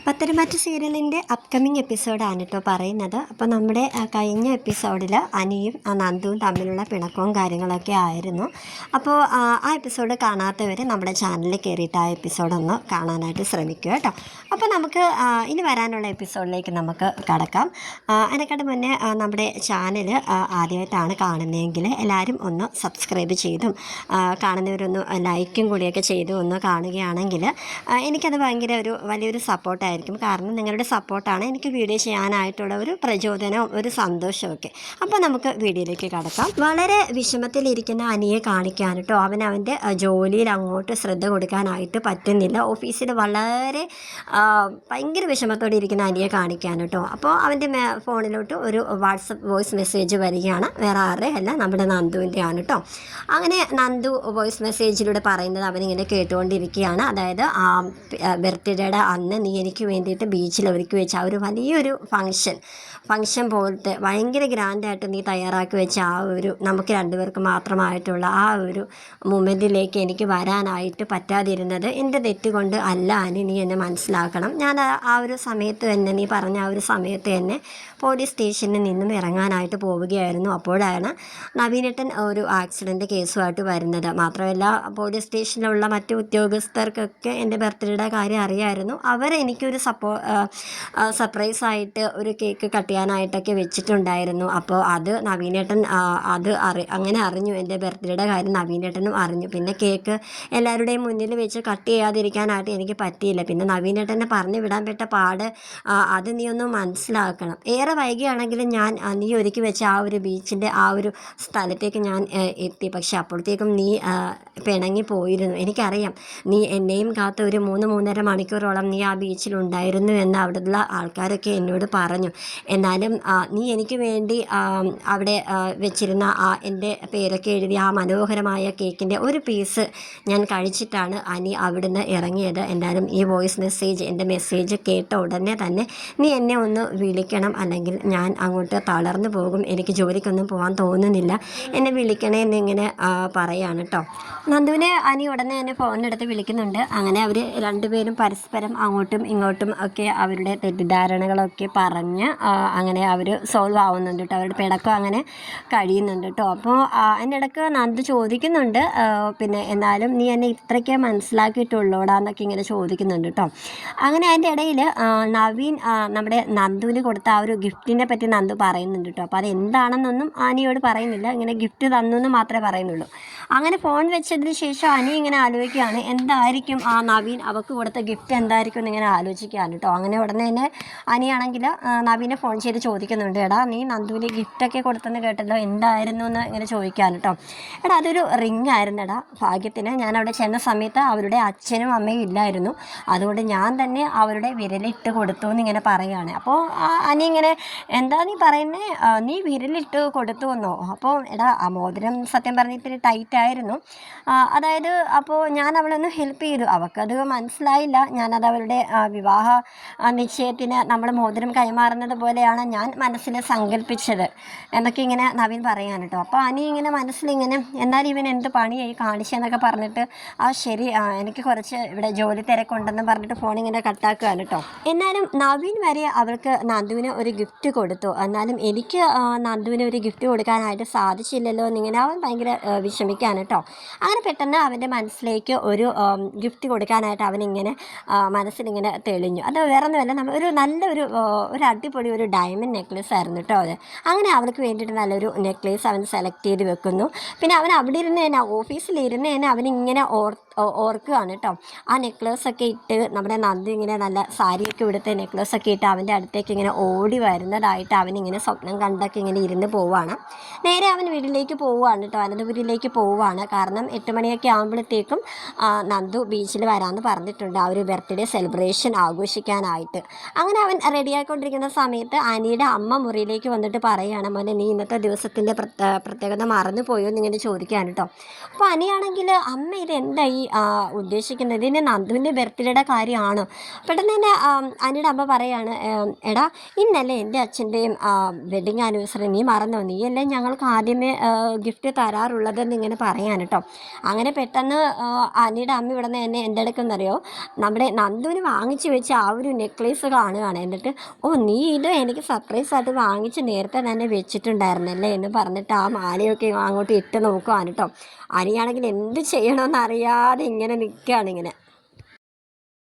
പത്തരമാറ്റ് സീരിയലിൻ്റെ അപ്കമിങ് എപ്പിസോഡാണ് കേട്ടോ പറയുന്നത്. അപ്പോൾ നമ്മുടെ കഴിഞ്ഞ എപ്പിസോഡിൽ അനിയും നന്ദുവും തമ്മിലുള്ള പിണക്കവും കാര്യങ്ങളൊക്കെ ആയിരുന്നു. അപ്പോൾ ആ എപ്പിസോഡ് കാണാത്തവർ നമ്മുടെ ചാനലിൽ കയറിയിട്ട് ആ എപ്പിസോഡൊന്ന് കാണാനായിട്ട് ശ്രമിക്കുക കേട്ടോ. അപ്പോൾ നമുക്ക് ഇനി വരാനുള്ള എപ്പിസോഡിലേക്ക് നമുക്ക് കടക്കാം. അതിനെക്കാട്ട് മുന്നേ നമ്മുടെ ചാനൽ ആദ്യമായിട്ടാണ് കാണുന്നതെങ്കിൽ എല്ലാവരും ഒന്ന് സബ്സ്ക്രൈബ് ചെയ്തും കാണുന്നവരൊന്ന് ലൈക്കും കൂടിയൊക്കെ ചെയ്തും ഒന്ന് കാണുകയാണെങ്കിൽ എനിക്കത് ഭയങ്കര വലിയൊരു സപ്പോർട്ടായിരിക്കും. കാരണം നിങ്ങളുടെ സപ്പോർട്ടാണ് എനിക്ക് വീഡിയോ ചെയ്യാനായിട്ടുള്ള ഒരു പ്രചോദനവും ഒരു സന്തോഷമൊക്കെ. അപ്പോൾ നമുക്ക് വീഡിയോയിലേക്ക് കടക്കാം. വളരെ വിഷമത്തിലിരിക്കുന്ന അനിയെ കാണിക്കാൻ കേട്ടോ. അവൻ്റെ ജോലിയിൽ അങ്ങോട്ട് ശ്രദ്ധ കൊടുക്കാനായിട്ട് പറ്റുന്നില്ല. ഓഫീസിൽ വളരെ ഭയങ്കര വിഷമത്തോടെ ഇരിക്കുന്ന അനിയെ കാണിക്കാൻ കേട്ടോ. അപ്പോൾ അവൻ്റെ ഫോണിലോട്ട് ഒരു വാട്സപ്പ് വോയിസ് മെസ്സേജ് വരികയാണ്. വേറെ ആരുടെ അല്ല, നമ്മുടെ നന്ദുവിൻ്റെ ആണ് കേട്ടോ. അങ്ങനെ നന്ദു വോയിസ് മെസ്സേജിലൂടെ പറയുന്നത് അവനിങ്ങനെ കേട്ടുകൊണ്ടിരിക്കുകയാണ്. അതായത് ബർത്ത്ഡേയുടെ അന്ന് നീ എനിക്ക് വേണ്ടിയിട്ട് ബീച്ചിൽ ഒരുക്കി വെച്ച ആ ഒരു വലിയൊരു ഫങ്ഷൻ പോലത്തെ ഭയങ്കര ഗ്രാൻഡായിട്ട് നീ തയ്യാറാക്കി വെച്ച ആ ഒരു നമുക്ക് രണ്ടുപേർക്ക് മാത്രമായിട്ടുള്ള ആ ഒരു മൊമെൻറ്റിലേക്ക് എനിക്ക് വരാനായിട്ട് പറ്റാതിരുന്നത് എൻ്റെ തെറ്റുകൊണ്ട് അല്ല അനി, നീ എന്നെ മനസ്സിലാക്കണം. ഞാൻ ആ ഒരു സമയത്ത് തന്നെ, നീ പറഞ്ഞ ആ ഒരു സമയത്ത് തന്നെ പോലീസ് സ്റ്റേഷനിൽ നിന്നും ഇറങ്ങാനായിട്ട് പോവുകയായിരുന്നു. അപ്പോഴാണ് നവീനേട്ടൻ ഒരു ആക്സിഡൻറ്റ് കേസുമായിട്ട് വരുന്നത്. മാത്രമല്ല പോലീസ് സ്റ്റേഷനിലുള്ള മറ്റു ഉദ്യോഗസ്ഥർക്കൊക്കെ എൻ്റെ ബർത്ത്ഡേയുടെ കാര്യം അറിയായിരുന്നു. അവരെനിക്കൊരു സർപ്രൈസായിട്ട് ഒരു കേക്ക് കട്ട് ചെയ്യാനായിട്ടൊക്കെ വെച്ചിട്ടുണ്ടായിരുന്നു. അപ്പോൾ അത് നവീനേട്ടൻ അങ്ങനെ അറിഞ്ഞു. എൻ്റെ ബർത്ത്ഡേയുടെ കാര്യം നവീനേട്ടനും അറിഞ്ഞു. പിന്നെ കേക്ക് എല്ലാവരുടെയും മുന്നിൽ വെച്ച് കട്ട് ചെയ്യാതിരിക്കാനായിട്ട് എനിക്ക് പറ്റിയില്ല. പിന്നെ നവീനേട്ടനെ പറഞ്ഞു വിടാൻ പറ്റ പാട് അത് നീ ഒന്ന് മനസ്സിലാക്കണം. ഏറെ വൈകിയാണെങ്കിലും ഞാൻ നീ ഒരുക്കി വെച്ച ആ ഒരു ബീച്ചിൻ്റെ ആ ഒരു സ്ഥലത്തേക്ക് ഞാൻ എത്തി. പക്ഷെ അപ്പോഴത്തേക്കും നീ പിണങ്ങി പോയിരുന്നു. എനിക്കറിയാം, നീ എന്നെയും കാത്ത് ഒരു 3-3.5 മണിക്കൂറോളം നീ ആ ബീച്ചിലുണ്ടായിരുന്നു എന്ന് അവിടെയുള്ള ആൾക്കാരൊക്കെ എന്നോട് പറഞ്ഞു. എന്നാലും നീ എനിക്ക് വേണ്ടി അവിടെ വെച്ചിരുന്ന എൻ്റെ പേരൊക്കെ എഴുതി ആ മനോഹരമായ കേക്കിൻ്റെ ഒരു പീസ് ഞാൻ കഴിച്ചിട്ടാണ് അനി അവിടുന്ന് ഇറങ്ങിയത്. എന്നാലും ഈ വോയിസ് മെസ്സേജ്, എൻ്റെ മെസ്സേജ് കേട്ട ഉടനെ തന്നെ നീ എന്നെ ഒന്ന് വിളിക്കണം, അല്ലെങ്കിൽ ഞാൻ അങ്ങോട്ട് തളർന്നു പോകും, എനിക്ക് ജോലിക്കൊന്നും പോകാൻ തോന്നുന്നില്ല, എന്നെ വിളിക്കണേ എന്നിങ്ങനെ പറയാണ് കേട്ടോ. നന്ദുവിനെ അനി ഉടനെ തന്നെ ഫോണിനെടുത്ത് വിളിക്കുന്നുണ്ട്. അങ്ങനെ അവർ രണ്ടുപേരും പരസ്പരം അങ്ങോട്ടും ഇങ്ങോട്ടും ഒക്കെ അവരുടെ തെറ്റിദ്ധാരണകളൊക്കെ പറഞ്ഞ് അങ്ങനെ അവർ സോൾവ് ആവുന്നുണ്ട് കേട്ടോ. അവരുടെ പിണക്കം അങ്ങനെ കഴിയുന്നുണ്ട് കേട്ടോ. അപ്പോൾ അതിൻ്റെ ഇടയ്ക്ക് നന്ദു ചോദിക്കുന്നുണ്ട്, പിന്നെ എന്നാലും നീ എന്നെ ഇത്രയ്ക്കേ മനസ്സിലാക്കിയിട്ടുള്ളൂടാന്നൊക്കെ ഇങ്ങനെ ചോദിക്കുന്നുണ്ട് കേട്ടോ. അങ്ങനെ അതിൻ്റെ ഇടയിൽ നവീൻ നമ്മുടെ നന്ദുവിന് കൊടുത്ത ആ ഒരു ഗിഫ്റ്റിനെ പറ്റി നന്ദു പറയുന്നുണ്ട് കേട്ടോ. അപ്പോൾ അതെന്താണെന്നൊന്നും ആനിയോട് പറയുന്നില്ല, ഇങ്ങനെ ഗിഫ്റ്റ് തന്നു എന്ന് മാത്രമേ പറയുന്നുള്ളൂ. അങ്ങനെ ഫോൺ വെച്ചതിന് ശേഷം അനി ഇങ്ങനെ ആലോചിക്കുകയാണ്, എന്തായിരിക്കും ആ നവീൻ അവൾക്ക് കൊടുത്ത ഗിഫ്റ്റ് എന്തായിരിക്കും എന്നിങ്ങനെ ആലോചിക്കുകയാണ് കേട്ടോ. അങ്ങനെ ഉടനെ തന്നെ അനിയാണെങ്കിൽ നവീനെ ഫോൺ ചെയ്ത് ചോദിക്കുന്നുണ്ട്, എടാ നീ നന്ദുവിന് ഗിഫ്റ്റൊക്കെ കൊടുത്തെന്ന് കേട്ടല്ലോ, എന്തായിരുന്നു എന്ന് ഇങ്ങനെ ചോദിക്കാൻ കേട്ടോ. എടാ അതൊരു റിങ് ആയിരുന്നു എടാ, ഭാഗ്യത്തിന് ഞാൻ അവിടെ ചെന്ന സമയത്ത് അവരുടെ അച്ഛനും അമ്മയും ഇല്ലായിരുന്നു, അതുകൊണ്ട് ഞാൻ തന്നെ അവരുടെ വിരലിട്ട് കൊടുത്തു എന്നിങ്ങനെ പറയുകയാണ്. അപ്പോൾ അനി ഇങ്ങനെ, എന്താ നീ പറയുന്നത്, നീ വിരലിട്ട് കൊടുത്തു എന്നോ? അപ്പോൾ എടാ ആ മോതിരം സത്യം പറഞ്ഞ് ഇത്തിരി ടൈറ്റായിരുന്നു, അതായത് അപ്പോൾ ഞാൻ അവളൊന്ന് ഹെൽപ്പ് ചെയ്തു, അവൾക്കത് മനസ്സിലായില്ല, ഞാനത് അവരുടെ വിവാഹ നിശ്ചയത്തിന് നമ്മൾ മോതിരം കൈമാറുന്നത് പോലെയാണ് ഞാൻ മനസ്സിൽ സങ്കല്പിച്ചത് എന്നൊക്കെ ഇങ്ങനെ നവീൻ പറയാൻ കേട്ടോ. അപ്പോൾ അനി ഇങ്ങനെ മനസ്സിലിങ്ങനെ, എന്നാലും ഇവൻ എന്ത് പണിയായി കാണിച്ചെന്നൊക്കെ പറഞ്ഞിട്ട് ശരി എനിക്ക് കുറച്ച് ഇവിടെ ജോലി തിരക്കുണ്ടെന്ന് പറഞ്ഞിട്ട് ഫോണിങ്ങനെ കട്ടാക്കുകയാണ് കേട്ടോ. എന്നാലും നവീൻ വരെ അവൾക്ക് നന്ദുവിന് ഒരു ഗിഫ്റ്റ് കൊടുത്തു, എന്നാലും എനിക്ക് നന്ദുവിന് ഒരു ഗിഫ്റ്റ് കൊടുക്കാനായിട്ട് സാധിച്ചില്ലല്ലോ എന്നിങ്ങനെ അവൻ ഭയങ്കര വിഷമിക്കുകയാണ് കേട്ടോ. അങ്ങനെ പെട്ടെന്ന് അവൻ്റെ മനസ്സിലേക്ക് ഒരു ഗിഫ്റ്റ് കൊടുക്കാനായിട്ട് അവനിങ്ങനെ മനസ്സിലിങ്ങനെ തെളിഞ്ഞു. അത് വേറെ ഒന്നുമല്ല, നമ്മൾ നല്ലൊരു അടിപൊളി ഒരു ഡയമണ്ട് നെക്ലേസ് ആയിരുന്നു കേട്ടോ അത്. അങ്ങനെ അവൾക്ക് വേണ്ടിയിട്ട് നല്ലൊരു നെക്ലേസ് അവൻ സെലക്ട് ചെയ്ത് വെക്കുന്നു. പിന്നെ അവൻ അവിടെ ഇരുന്ന് തന്നെ, ഓഫീസിലിരുന്ന് തന്നെ അവനിങ്ങനെ ഓർക്കുകയാണ് കേട്ടോ. ആ നെക്ലേസൊക്കെ ഇട്ട് നമ്മുടെ നന്ദു ഇങ്ങനെ നല്ല സാരിയൊക്കെ ഉടുത്ത് നെക്ലേസൊക്കെ ഇട്ട് അവൻ്റെ അടുത്തേക്ക് ഇങ്ങനെ ഓടി വരുന്നതായിട്ട് അവനിങ്ങനെ സ്വപ്നം കണ്ടൊക്കെ ഇങ്ങനെ ഇരുന്ന് പോവുകയാണ്. നേരെ അവൻ വീട്ടിലേക്ക് പോവുകയാണ് കേട്ടോ, അനന്തപുരിയിലേക്ക് പോവുകയാണ്. കാരണം 8 മണിയൊക്കെ ആകുമ്പോഴത്തേക്കും നന്ദു ബീച്ചിൽ വരാമെന്ന് പറഞ്ഞിട്ടുണ്ട്, ആ ഒരു ബർത്ത്ഡേ സെലിബ്രേഷൻ ആഘോഷിക്കാനായിട്ട്. അങ്ങനെ അവൻ റെഡിയായിക്കൊണ്ടിരിക്കുന്ന സമയത്ത് അനിയുടെ അമ്മ മുറിയിലേക്ക് വന്നിട്ട് പറയുകയാണ്, മോനെ നീ ഇന്നത്തെ ദിവസത്തിൻ്റെ പ്രത്യേകത മറന്നു പോയോ എന്നിങ്ങനെ ചോദിക്കുകയാണ് കേട്ടോ. അപ്പോൾ അനിയാണെങ്കിൽ, അമ്മ ഇത് എന്തായി ഉദ്ദേശിക്കുന്നത്, ഇതിന് നന്ദുവിൻ്റെ ബർത്ത്ഡേയുടെ കാര്യമാണോ? പെട്ടെന്ന് തന്നെ അനിയുടെ അമ്മ പറയാണ്, എടാ ഇന്നല്ലേ എൻ്റെ അച്ഛൻ്റെയും വെഡിങ് ആനിവേഴ്സറി, നീ മറന്നോ? നീയല്ലേ ഞങ്ങൾക്ക് ആദ്യമേ ഗിഫ്റ്റ് തരാറുള്ളതെന്ന് ഇങ്ങനെ പറയാണ് കേട്ടോ. അങ്ങനെ പെട്ടെന്ന് അനിയുടെ അമ്മ ഇവിടെ നിന്ന് എന്നെ എൻ്റെ അടുക്കെന്നറിയോ നമ്മുടെ നന്ദുവിന് വാങ്ങിച്ചു വെച്ച ആ ഒരു നെക്ലേസ് കാണുകയാണ്. എന്നിട്ട് നീ ഇത് എനിക്ക് സർപ്രൈസ് ആയിട്ട് വാങ്ങിച്ച് നേരത്തെ തന്നെ വെച്ചിട്ടുണ്ടായിരുന്നല്ലേ എന്ന് പറഞ്ഞിട്ട് ആ മാലയൊക്കെ അങ്ങോട്ട് ഇട്ട് നോക്കുവാണ് കേട്ടോ. അനിയാണെങ്കിൽ എന്ത് ചെയ്യണമെന്ന് അറിയാതെ ഇങ്ങനെ നിൽക്കുകയാണ് ഇങ്ങനെ.